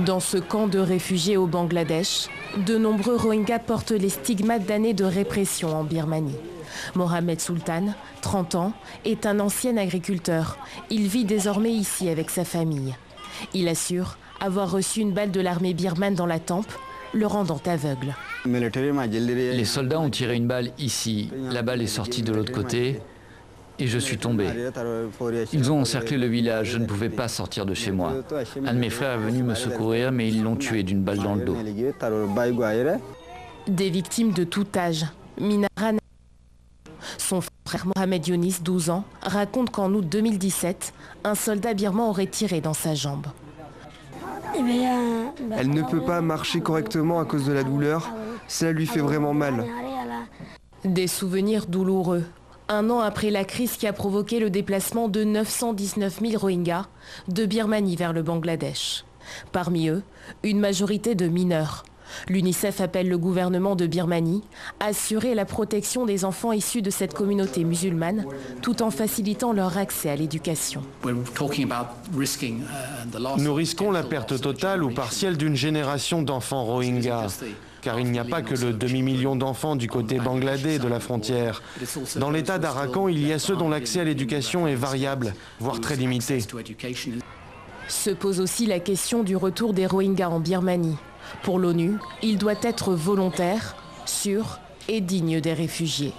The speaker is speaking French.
Dans ce camp de réfugiés au Bangladesh, de nombreux Rohingyas portent les stigmates d'années de répression en Birmanie. Mohamed Sultan, 30 ans, est un ancien agriculteur. Il vit désormais ici avec sa famille. Il assure avoir reçu une balle de l'armée birmane dans la tempe, le rendant aveugle. Les soldats ont tiré une balle ici. La balle est sortie de l'autre côté et je suis tombé. Ils ont encerclé le village, je ne pouvais pas sortir de chez moi. Un de mes frères est venu me secourir, mais ils l'ont tué d'une balle dans le dos. Des victimes de tout âge. Minara, son frère Mohamed Younis, 12 ans, raconte qu'en août 2017, un soldat birman aurait tiré dans sa jambe. Elle ne peut pas marcher correctement à cause de la douleur. Cela lui fait vraiment mal. Des souvenirs douloureux. Un an après la crise qui a provoqué le déplacement de 919 000 Rohingyas de Birmanie vers le Bangladesh. Parmi eux, une majorité de mineurs. L'UNICEF appelle le gouvernement de Birmanie à assurer la protection des enfants issus de cette communauté musulmane tout en facilitant leur accès à l'éducation. Nous risquons la perte totale ou partielle d'une génération d'enfants Rohingyas. Car il n'y a pas que le demi-million d'enfants du côté bangladais de la frontière. Dans l'état d'Arakan, il y a ceux dont l'accès à l'éducation est variable, voire très limité. Se pose aussi la question du retour des Rohingyas en Birmanie. Pour l'ONU, il doit être volontaire, sûr et digne des réfugiés.